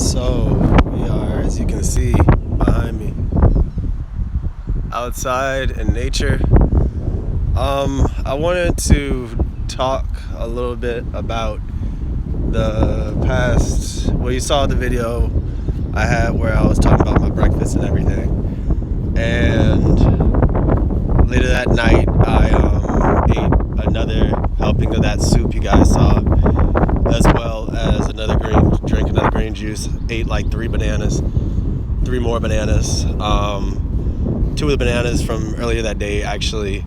So we are, as you can see behind me, outside in nature. I wanted to talk a little bit about the past. Well, you saw the video I had where I was talking about my breakfast and everything. And later that night, I ate another helping of that soup you guys saw, as well as drink another green juice. Ate like three more bananas. Two of the bananas from earlier that day, actually,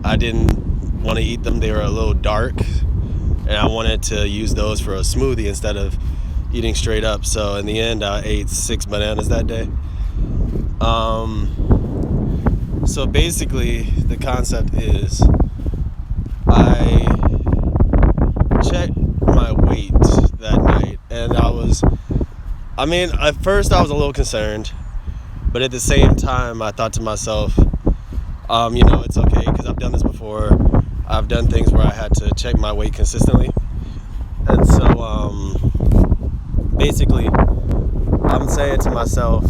I didn't want to eat them. They were a little dark, and I wanted to use those for a smoothie instead of eating straight up. So in the end, I ate 6 bananas that day. So basically, the concept is I checked my weight that night, and at first I was a little concerned, but at the same time, I thought to myself, it's okay, because I've done this before. I've done things where I had to check my weight consistently. And so, basically, I'm saying to myself,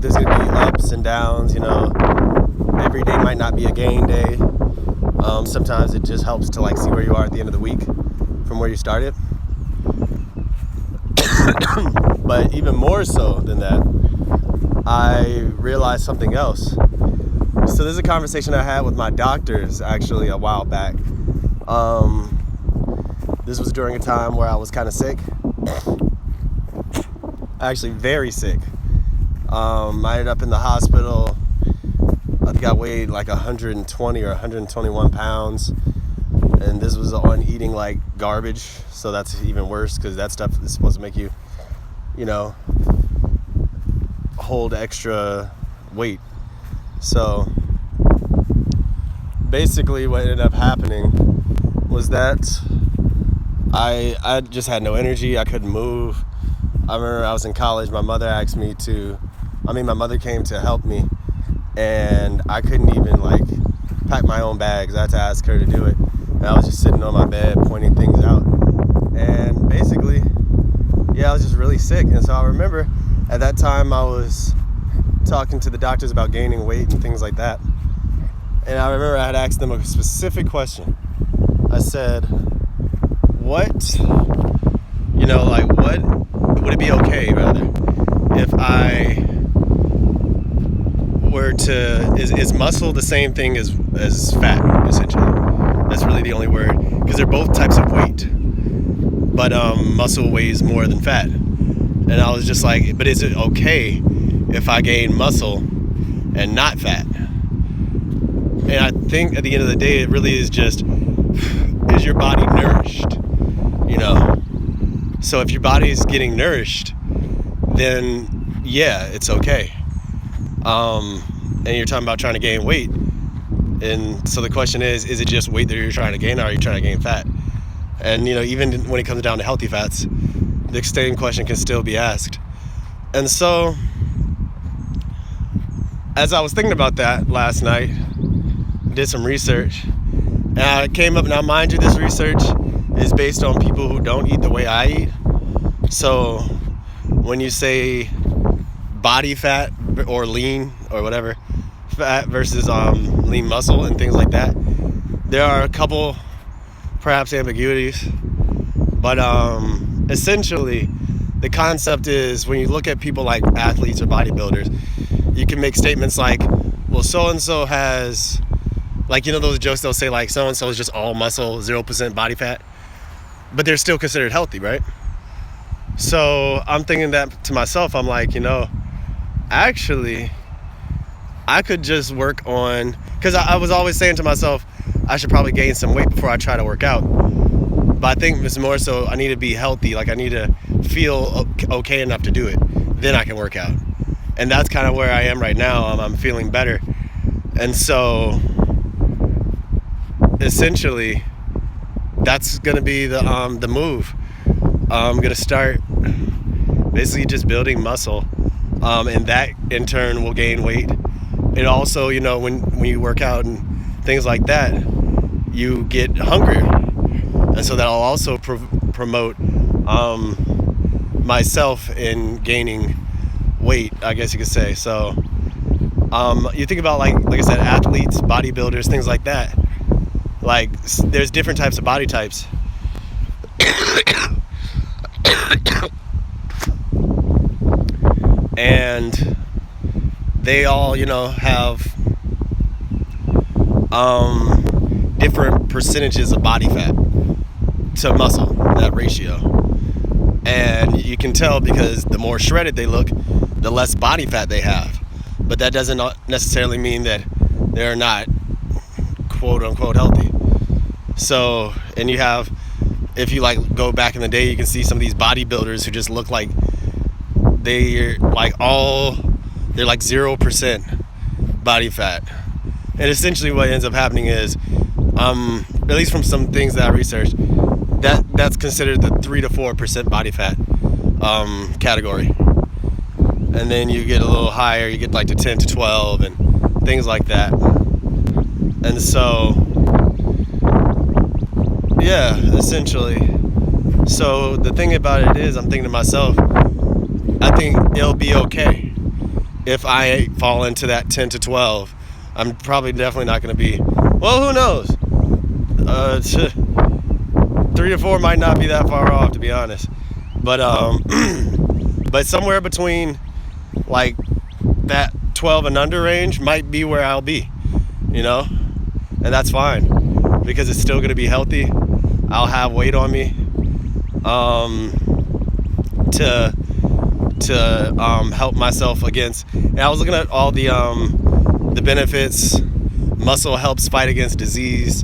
there's going to be ups and downs, every day might not be a gain day. Sometimes it just helps to see where you are at the end of the week from where you started. But even more so than that, I realized something else. So there's a conversation I had with my doctors actually a while back. This was during a time where I was kind of sick. Actually very sick. I ended up in the hospital. I think I weighed like 120 or 121 pounds. And this was on eating like garbage. So that's even worse, because that stuff is supposed to make you, hold extra weight. So basically what ended up happening was that I just had no energy. I couldn't move. I remember I was in college. My mother came to help me, and I couldn't even pack my own bags. I had to ask her to do it. And I was just sitting on my bed pointing things out. And basically, I was just really sick. And so I remember at that time I was talking to the doctors about gaining weight and things like that. And I remember I had asked them a specific question. I said, what would it be okay, rather, if I were to, is muscle the same thing as fat, essentially? That's really the only word, because they're both types of weight. But muscle weighs more than fat. And I was just like, but is it okay if I gain muscle and not fat? And I think at the end of the day, it really is just, is your body nourished? So if your body is getting nourished, then it's okay. And you're talking about trying to gain weight. And so the question is it just weight that you're trying to gain, or are you trying to gain fat? And, even when it comes down to healthy fats, the same question can still be asked. And so, as I was thinking about that last night, did some research, and I came up, now mind you, this research is based on people who don't eat the way I eat. So, when you say body fat or lean or whatever, fat versus lean muscle and things like that, there are a couple perhaps ambiguities, but essentially the concept is, when you look at people like athletes or bodybuilders, you can make statements like, well, so-and-so has, those jokes they'll say, so-and-so is just all muscle, 0% body fat, but they're still considered healthy, right? So I'm thinking that to myself, I'm like, actually I could just work on, because I was always saying to myself, I should probably gain some weight before I try to work out. But I think it's more so I need to be healthy. I need to feel okay enough to do it. Then I can work out. And that's kind of where I am right now. I'm feeling better. And so, essentially, that's going to be the move. I'm going to start basically just building muscle. And that, in turn, will gain weight. It also, when you work out and things like that, you get hungrier, and so that'll also promote myself in gaining weight, I guess you could say. So you think about like I said, athletes, bodybuilders, things like that. Like there's different types of body types. And they all, have different percentages of body fat to muscle, that ratio. And you can tell because the more shredded they look, the less body fat they have. But that doesn't necessarily mean that they're not quote unquote healthy. So, and you have, if you like go back in the day, you can see some of these bodybuilders who just look like they're like 0% body fat. And essentially what ends up happening is, at least from some things that I researched, that's considered the 3 to 4% body fat category. And then you get a little higher, you get like to 10 to 12 and things like that. And so, yeah, essentially. So the thing about it is, I'm thinking to myself, I think it'll be okay if I fall into that 10 to 12. I'm probably definitely not going to be, well, who knows? 3 to 4 might not be that far off, to be honest. But but somewhere between like that 12 and under range might be where I'll be, and that's fine because it's still going to be healthy. I'll have weight on me to help myself against. And I was looking at all the benefits. Muscle helps fight against disease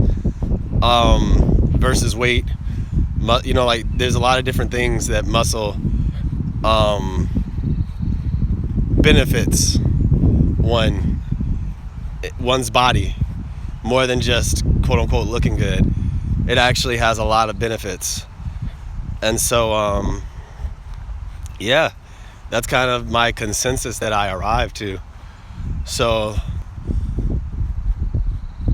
versus weight. Like there's a lot of different things that muscle benefits one's body more than just quote unquote looking good. It actually has a lot of benefits. And so yeah, that's kind of my consensus that I arrived to. So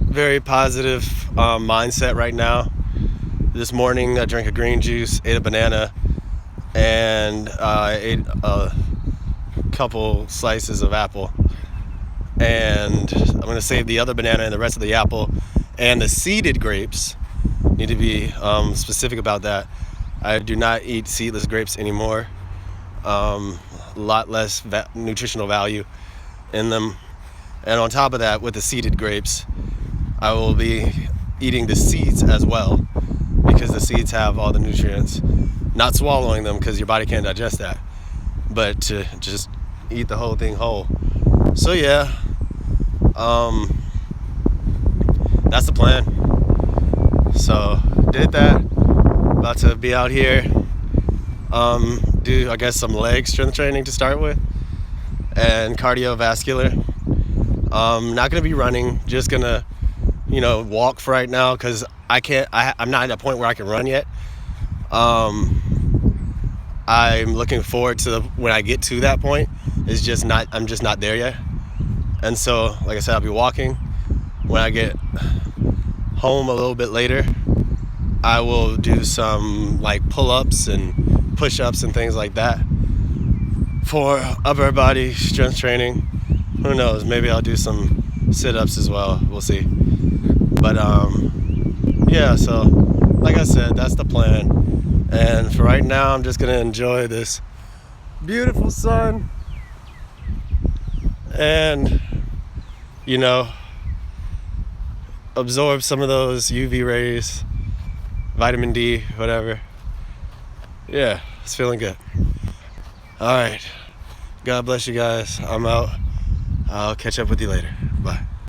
very positive mindset right now. This morning I drank a green juice, ate a banana, and ate a couple slices of apple. And I'm going to save the other banana and the rest of the apple and the seeded grapes. Need to be specific about that. I do not eat seedless grapes anymore. A lot less nutritional value in them. And on top of that, with the seeded grapes, I will be eating the seeds as well, because the seeds have all the nutrients. Not swallowing them because your body can't digest that, but to just eat the whole thing whole. So yeah, that's the plan. So did that. About to be out here, do I guess some leg strength training to start with, and cardiovascular. Not gonna be running, just gonna walk for right now because I'm not at a point where I can run yet. I'm looking forward to when I get to that point. I'm just not there yet. And so, like I said, I'll be walking. When I get home a little bit later, I will do some like pull-ups and push-ups and things like that for upper body strength training. Who knows? Maybe I'll do some sit-ups as well. We'll see. But yeah, so like I said, that's the plan. And for right now, I'm just gonna enjoy this beautiful sun and absorb some of those UV rays, vitamin D, whatever. Yeah, it's feeling good. All right, God bless you guys. I'm out. I'll catch up with you later. Bye.